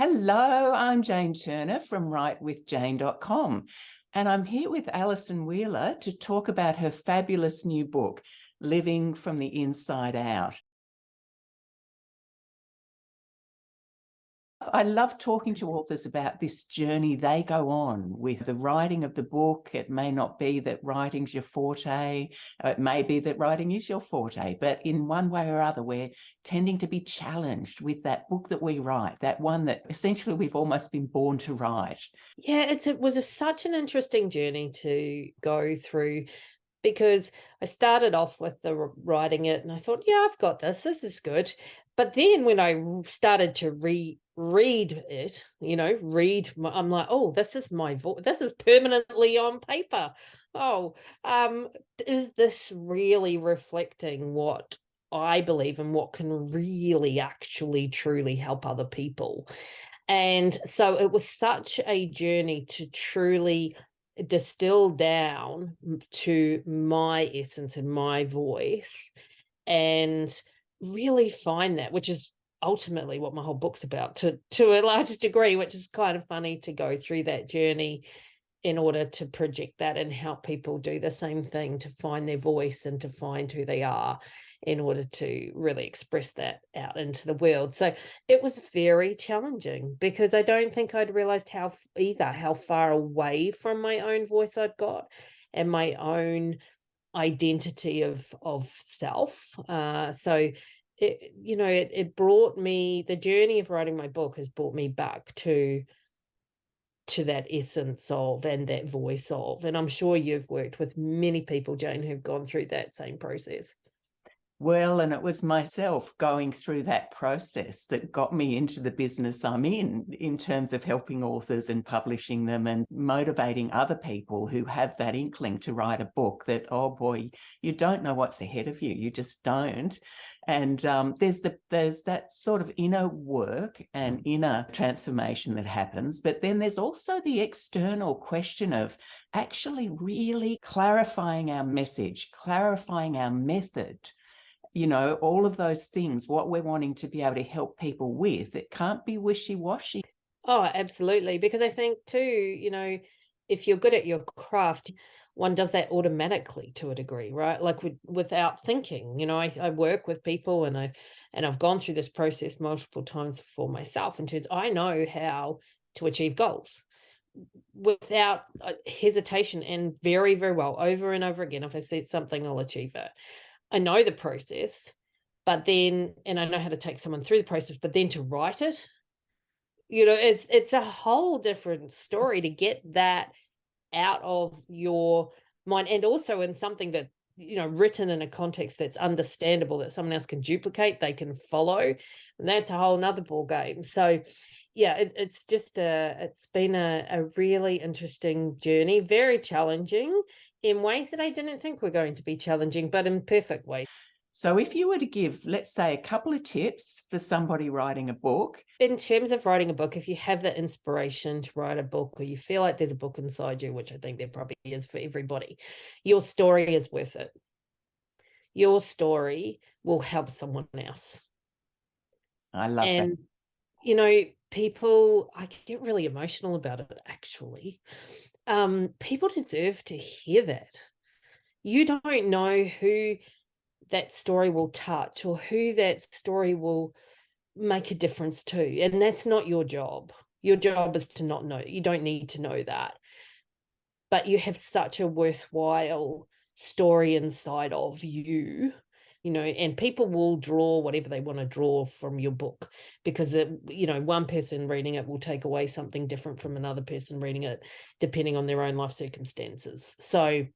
Hello, I'm Jane Turner from writewithjane.com, and I'm here with Alison Wheeler to talk about her fabulous new book, Living from the Inside Out. I love talking to authors about this journey they go on with the writing of the book. It may not be that writing's your forte. It may be that writing is your forte, but in one way or other, we're tending to be challenged with that book that we write, that one that essentially we've almost been born to write. Yeah, it was such an interesting journey to go through, because I started off with the writing it and I thought, yeah, I've got this. This is good. But then when I started to read it, I'm like, oh, this is my voice. This is permanently on paper. Oh, is this really reflecting what I believe and what can really actually truly help other people? And so it was such a journey to truly distill down to my essence and my voice and really find that, which is ultimately what my whole book's about to a large degree, which is kind of funny to go through that journey in order to project that and help people do the same thing, to find their voice and to find who they are in order to really express that out into the world. So it was very challenging because I don't think I'd realized how far away from my own voice I'd got and my own identity of self. So it brought me, the journey of writing my book has brought me back to that essence of and that voice of. And I'm sure you've worked with many people, Jane, who've gone through that same process. Well, and it was myself going through that process that got me into the business I'm in terms of helping authors and publishing them and motivating other people who have that inkling to write a book that, oh boy, you don't know what's ahead of you. You just don't. And there's that sort of inner work and inner transformation that happens. But then there's also the external question of actually really clarifying our message, clarifying our method. All of those things, what we're wanting to be able to help people with, it can't be wishy-washy. Oh, absolutely. Because I think too, if you're good at your craft, one does that automatically to a degree, right? Like without thinking. I work with people and I've gone through this process multiple times for myself in terms I know how to achieve goals without hesitation, and very, very well, over and over again. If I see something, I'll achieve it. I know the process, but then, and I know how to take someone through the process, but then to write it, it's a whole different story to get that out of your mind, and also in something that, written in a context that's understandable, that someone else can duplicate, they can follow, and that's a whole nother ball game. So yeah, it's been a really interesting journey, very challenging in ways that I didn't think were going to be challenging, but in perfect ways. So if you were to give, let's say, a couple of tips for somebody writing a book. In terms of writing a book, if you have the inspiration to write a book, or you feel like there's a book inside you, which I think there probably is for everybody, your story is worth it. Your story will help someone else. I love that. And people, I get really emotional about it, actually. People deserve to hear that. You don't know who that story will touch or who that story will make a difference to, and that's not your job. Your job is to not know. You don't need to know that. But you have such a worthwhile story inside of you, and people will draw whatever they want to draw from your book, because one person reading it will take away something different from another person reading it, depending on their own life circumstances. So,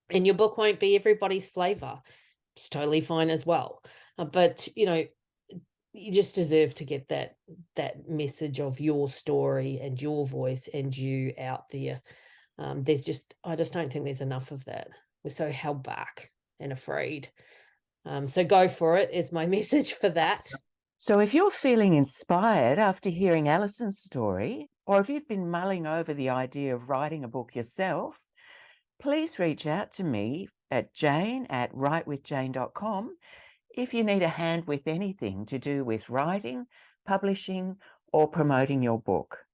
and your book won't be everybody's flavor. It's totally fine as well. But you just deserve to get that message of your story and your voice and you out there. I just don't think there's enough of that. We're so held back and afraid. So go for it is my message for that. So if you're feeling inspired after hearing Alison's story, or if you've been mulling over the idea of writing a book yourself, please reach out to me at jane@writewithjane.com if you need a hand with anything to do with writing, publishing, or promoting your book.